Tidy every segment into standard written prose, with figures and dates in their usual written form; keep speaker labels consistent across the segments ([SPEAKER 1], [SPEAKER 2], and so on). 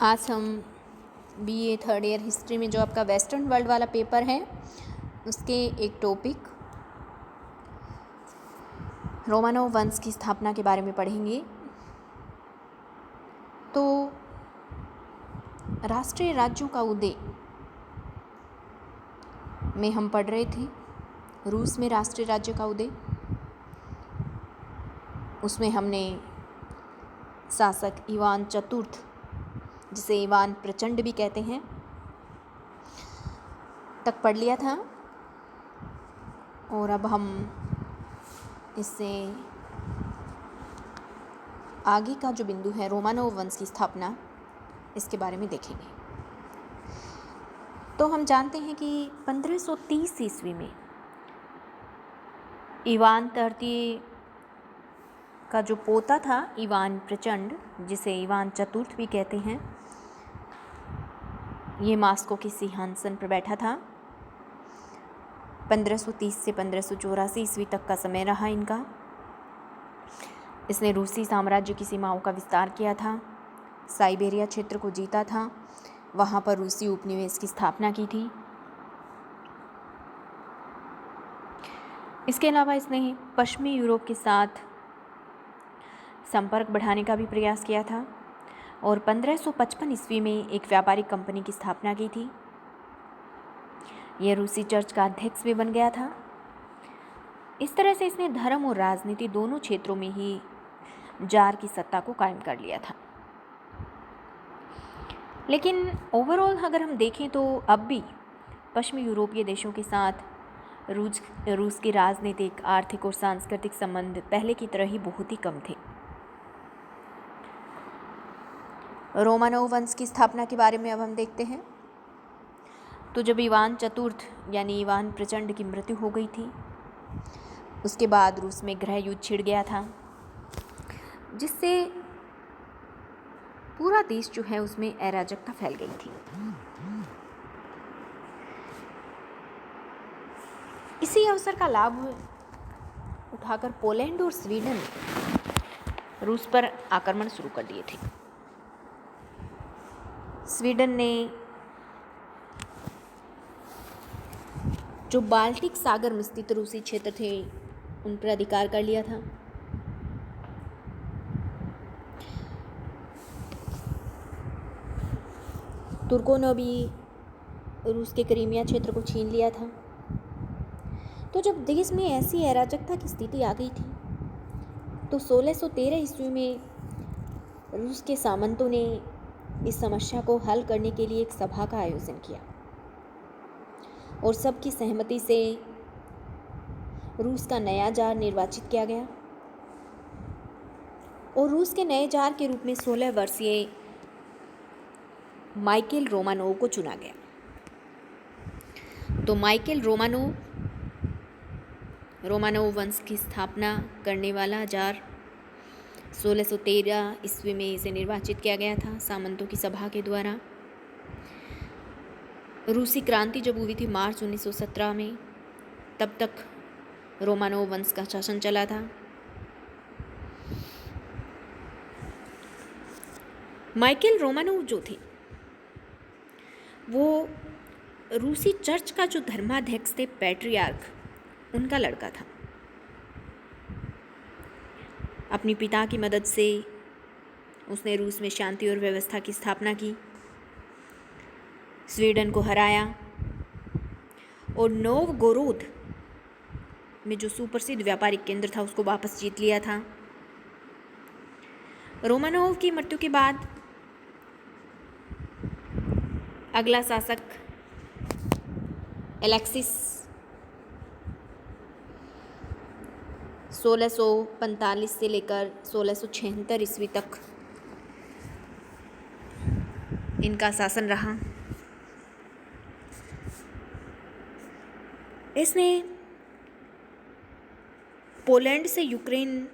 [SPEAKER 1] आज हम BA third year history में जो आपका वेस्टर्न वर्ल्ड वाला पेपर है उसके एक टॉपिक रोमानोव वंश की स्थापना के बारे में पढ़ेंगे। तो राष्ट्रीय राज्यों का उदय में हम पढ़ रहे थे रूस में राष्ट्रीय राज्य का उदय। उसमें हमने शासक इवान चतुर्थ, जिसे इवान प्रचंड भी कहते हैं, तक पढ़ लिया था। और अब हम इससे आगे का जो बिंदु है रोमानोव वंश की स्थापना, इसके बारे में देखेंगे। तो हम जानते हैं कि 1530 ईस्वी में इवान तृतीय का जो पोता था इवान प्रचंड, जिसे इवान चतुर्थ भी कहते हैं, ये मास्को के सिंहासन पर बैठा था। 1530 से 1584 ईस्वी तक का समय रहा इनका। इसने रूसी साम्राज्य की सीमाओं का विस्तार किया था, साइबेरिया क्षेत्र को जीता था, वहाँ पर रूसी उपनिवेश की स्थापना की थी। इसके अलावा इसने पश्चिमी यूरोप के साथ संपर्क बढ़ाने का भी प्रयास किया था और 1555 ईस्वी में एक व्यापारिक कंपनी की स्थापना की थी। यह रूसी चर्च का अध्यक्ष भी बन गया था। इस तरह से इसने धर्म और राजनीति दोनों क्षेत्रों में ही जार की सत्ता को कायम कर लिया था। लेकिन ओवरऑल अगर हम देखें तो अब भी पश्चिमी यूरोपीय देशों के साथ रूस के राजनीतिक, आर्थिक और सांस्कृतिक संबंध पहले की तरह ही बहुत ही कम थे। रोमानोव वंश की स्थापना के बारे में अब हम देखते हैं। तो जब इवान चतुर्थ यानी इवान प्रचंड की मृत्यु हो गई थी, उसके बाद रूस में गृह युद्ध छिड़ गया था, जिससे पूरा देश जो है उसमें अराजकता फैल गई थी। इसी अवसर का लाभ उठाकर पोलैंड और स्वीडन ने रूस पर आक्रमण शुरू कर दिए थे। स्वीडन ने जो बाल्टिक सागर में स्थित रूसी क्षेत्र थे उन पर अधिकार कर लिया था। तुर्कों ने भी रूस के क्रीमिया क्षेत्र को छीन लिया था। तो जब देश में ऐसी अराजकता की स्थिति आ गई थी तो 1613 ईस्वी में रूस के सामंतों ने इस समस्या को हल करने के लिए एक सभा का आयोजन किया और सबकी सहमति से रूस का नया जार निर्वाचित किया गया और रूस के नए जार के रूप में 16 वर्षीय माइकेल रोमानोव को चुना गया। तो माइकेल रोमानोव वंश की स्थापना करने वाला जार 1613 ईस्वी में इसे निर्वाचित किया गया था सामंतों की सभा के द्वारा। रूसी क्रांति जब हुई थी मार्च 1917 में, तब तक रोमानोव वंश का शासन चला था। माइकेल रोमानोव जो थे वो रूसी चर्च का जो धर्माध्यक्ष थे, पैट्रियार्क, उनका लड़का था। अपनी पिता की मदद से उसने रूस में शांति और व्यवस्था की स्थापना की, स्वीडन को हराया और नोवगोरोद में जो सुप्रसिद्ध व्यापारिक केंद्र था उसको वापस जीत लिया था। रोमानोव की मृत्यु के बाद अगला शासक एलेक्सिस 1645 से लेकर 1676 ईस्वी तक इनका शासन रहा। इसने पोलैंड से यूक्रेन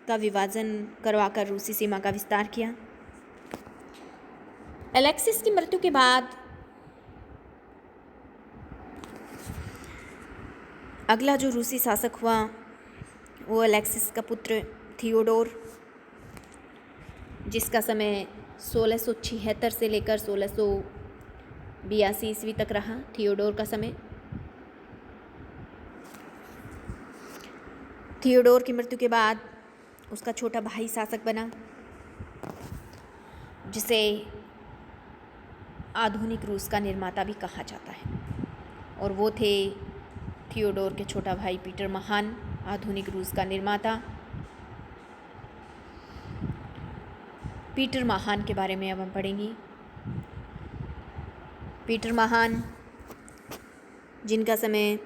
[SPEAKER 1] का विभाजन करवाकर रूसी सीमा का विस्तार किया। एलेक्सिस की मृत्यु के बाद अगला जो रूसी शासक हुआ वो एलेक्सिस का पुत्र थियोडोर, जिसका समय 1676 से लेकर 1682 ईस्वी तक रहा थियोडोर का समय। थियोडोर की मृत्यु के बाद उसका छोटा भाई शासक बना, जिसे आधुनिक रूस का निर्माता भी कहा जाता है, और वो थे थियोडोर के छोटा भाई पीटर महान, आधुनिक रूस का निर्माता। पीटर महान के बारे में अब हम पढ़ेंगे। पीटर महान, जिनका समय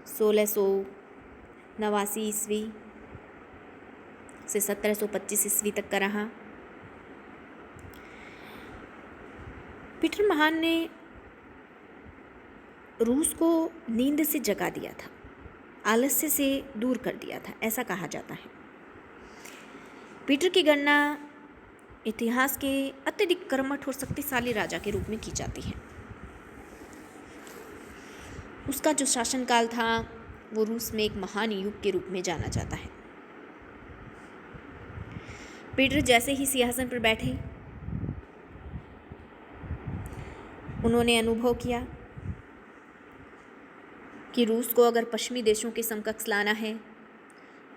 [SPEAKER 1] 1689 ईस्वी से 1725 ईस्वी तक का रहा। पीटर महान ने रूस को नींद से जगा दिया था, आलस्य से दूर कर दिया था, ऐसा कहा जाता है। पीटर की गणना इतिहास के अत्यधिक कर्मठ और शक्तिशाली राजा के रूप में की जाती है। उसका जो शासनकाल था वो रूस में एक महान युग के रूप में जाना जाता है। पीटर जैसे ही सिंहासन पर बैठे, उन्होंने अनुभव किया कि रूस को अगर पश्चिमी देशों के समकक्ष लाना है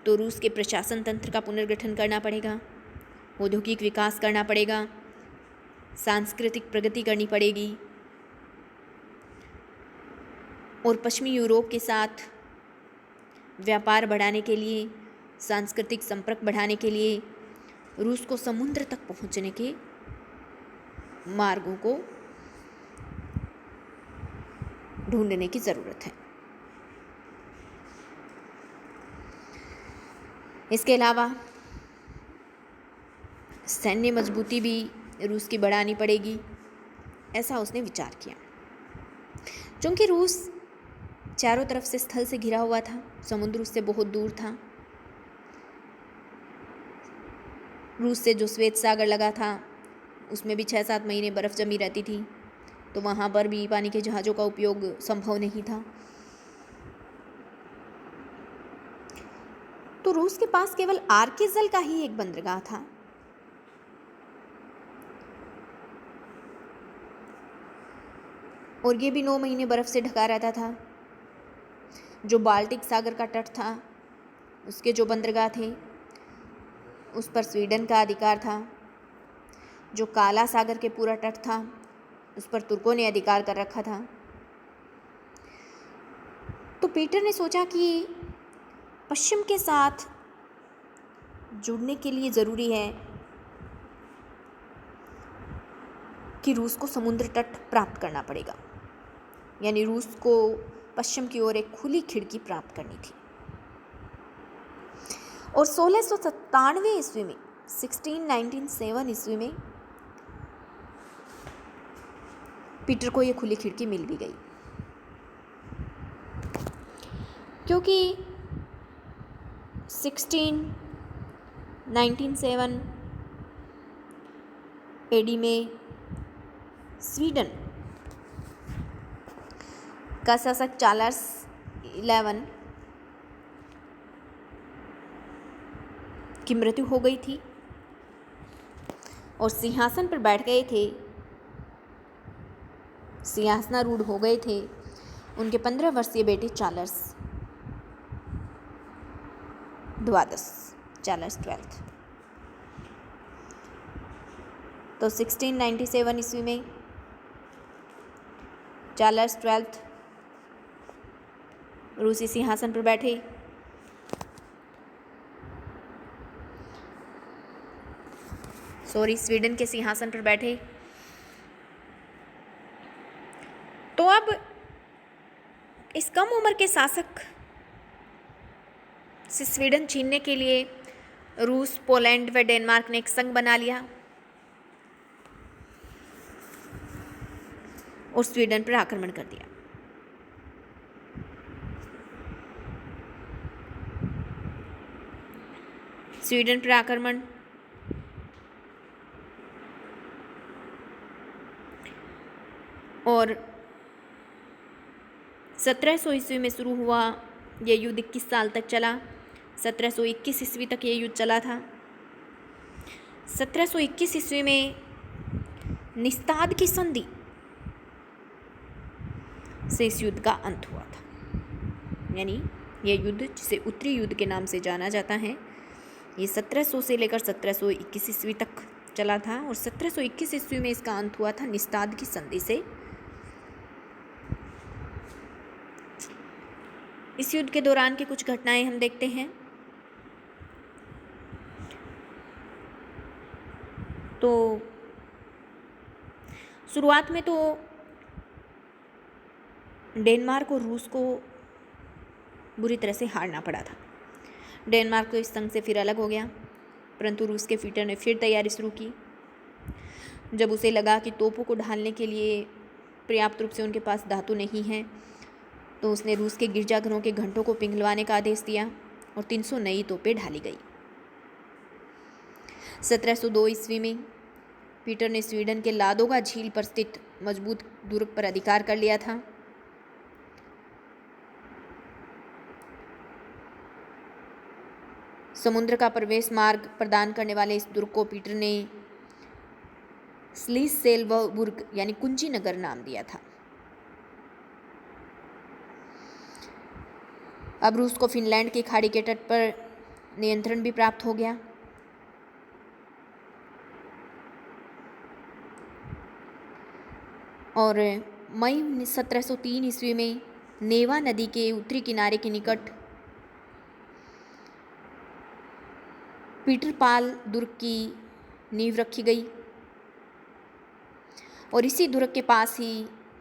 [SPEAKER 1] तो रूस के प्रशासन तंत्र का पुनर्गठन करना पड़ेगा, औद्योगिक विकास करना पड़ेगा, सांस्कृतिक प्रगति करनी पड़ेगी, और पश्चिमी यूरोप के साथ व्यापार बढ़ाने के लिए, सांस्कृतिक संपर्क बढ़ाने के लिए रूस को समुद्र तक पहुंचने के मार्गों को ढूंढने की ज़रूरत है। इसके अलावा सैन्य मजबूती भी रूस की बढ़ानी पड़ेगी, ऐसा उसने विचार किया। क्योंकि रूस चारों तरफ से स्थल से घिरा हुआ था, समुद्र उससे बहुत दूर था। रूस से जो श्वेत सागर लगा था उसमें भी 6-7 महीने बर्फ़ जमी रहती थी, तो वहाँ पर भी पानी के जहाज़ों का उपयोग संभव नहीं था। तो रूस के पास केवल आर्केजल का ही एक बंदरगाह था। और ये भी 9 महीने बर्फ़ से ढका रहता था। जो बाल्टिक सागर का तट था उसके जो बंदरगाह थे उस पर स्वीडन का अधिकार था। जो काला सागर के पूरा तट था उस पर तुर्कों ने अधिकार कर रखा था। तो पीटर ने सोचा कि पश्चिम के साथ जुड़ने के लिए ज़रूरी है कि रूस को समुद्र तट प्राप्त करना पड़ेगा, यानी रूस को पश्चिम की ओर एक खुली खिड़की प्राप्त करनी थी। और 1697 ईस्वी में 1697 ईस्वी में पीटर को ये खुली खिड़की मिल भी गई, क्योंकि 1697 एडी में स्वीडन का शासक चार्ल्स 11 की मृत्यु हो गई थी और सिंहासन पर बैठ गए थे, सिंहासनारूढ़ हो गए थे उनके 15 वर्षीय बेटे चार्ल्स 12। तो 1697 ईस्वी में चार्ल्स 12 रूसी सिंहासन पर बैठे। स्वीडन के सिंहासन पर बैठे। तो अब इस कम उम्र के शासक से स्वीडन छीनने के लिए रूस, पोलैंड व डेनमार्क ने एक संघ बना लिया और स्वीडन पर आक्रमण कर दिया। स्वीडन पर आक्रमण और 1700 ईस्वी में शुरू हुआ। यह युद्ध 21 साल तक चला। 1721 ईस्वी तक ये युद्ध चला था। 1721 ईस्वी में निस्ताद की संधि से इस युद्ध का अंत हुआ था। यानी यह युद्ध, जिसे उत्तरी युद्ध के नाम से जाना जाता है, ये 1700 से लेकर 1721 ईस्वी तक चला था और 1721 ईस्वी में इसका अंत हुआ था निस्ताद की संधि से। इस युद्ध के दौरान की कुछ घटनाएं हम देखते हैं। तो शुरुआत में तो डेनमार्क और रूस को बुरी तरह से हारना पड़ा था। डेनमार्क तो इस संघ से फिर अलग हो गया, परंतु रूस के पीटर ने फिर तैयारी शुरू की। जब उसे लगा कि तोपों को ढालने के लिए पर्याप्त रूप से उनके पास धातु नहीं है, तो उसने रूस के गिरजाघरों के घंटों को पिघलवाने का आदेश दिया और 300 नई तोपें ढाली गई। 1702 ईस्वी में पीटर ने स्वीडन के लादोगा झील पर स्थित मजबूत दुर्ग पर अधिकार कर लिया था। समुद्र का प्रवेश मार्ग प्रदान करने वाले इस दुर्ग को पीटर ने स्लीसेल्वबुर्ग यानी कुंजी नगर नाम दिया था। अब रूस को फिनलैंड की खाड़ी के तट पर नियंत्रण भी प्राप्त हो गया। और मई 1703 ईस्वी में नेवा नदी के उत्तरी किनारे के निकट पीटरपाल दुर्ग की नींव रखी गई और इसी दुर्ग के पास ही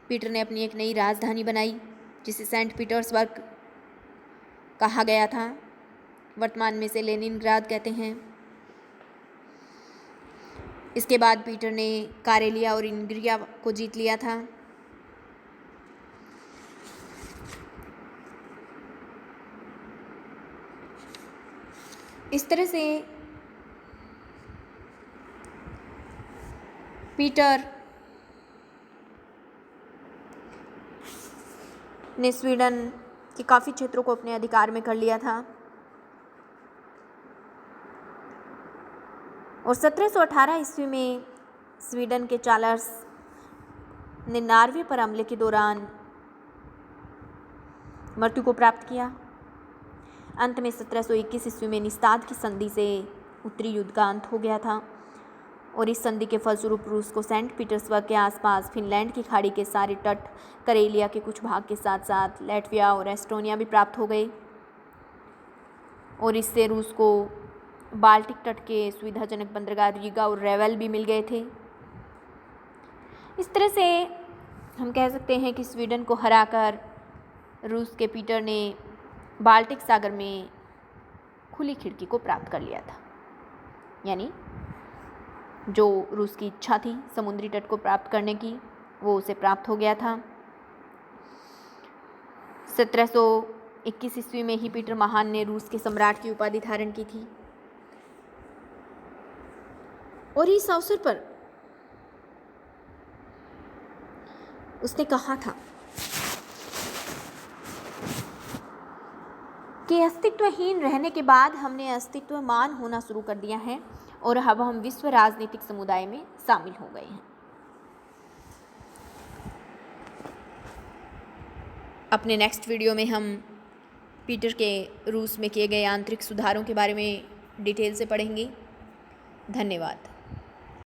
[SPEAKER 1] पीटर ने अपनी एक नई राजधानी बनाई, जिसे सेंट पीटर्सबर्ग कहा गया था। वर्तमान में से लेनिनग्राद कहते हैं। इसके बाद पीटर ने कारेलिया और इंग्रिया को जीत लिया था। इस तरह से पीटर ने स्वीडन के काफ़ी क्षेत्रों को अपने अधिकार में कर लिया था और 1718 ईस्वी में स्वीडन के चार्ल्स ने नॉर्वे पर हमले के दौरान मृत्यु को प्राप्त किया। अंत में 1721 ईस्वी में निस्ताद की संधि से उत्तरी युद्ध का अंत हो गया था और इस संधि के फलस्वरूप रूस को सेंट पीटर्सबर्ग के आसपास फिनलैंड की खाड़ी के सारे तट, करेलिया के कुछ भाग के साथ साथ लैटविया और एस्टोनिया भी प्राप्त हो गए और इससे रूस को बाल्टिक तट के सुविधाजनक बंदरगाह रीगा और रेवेल भी मिल गए थे। इस तरह से हम कह सकते हैं कि स्वीडन को हराकर रूस के पीटर ने बाल्टिक सागर में खुली खिड़की को प्राप्त कर लिया था। यानी जो रूस की इच्छा थी समुद्री तट को प्राप्त करने की, वो उसे प्राप्त हो गया था। 1721 ईस्वी में ही पीटर महान ने रूस के सम्राट की उपाधि धारण की थी और इस अवसर पर उसने कहा था कि अस्तित्वहीन रहने के बाद हमने अस्तित्वमान होना शुरू कर दिया है और अब हम विश्व राजनीतिक समुदाय में शामिल हो गए हैं। अपने नेक्स्ट वीडियो में हम पीटर के रूस में किए गए आंतरिक सुधारों के बारे में डिटेल से पढ़ेंगे। धन्यवाद।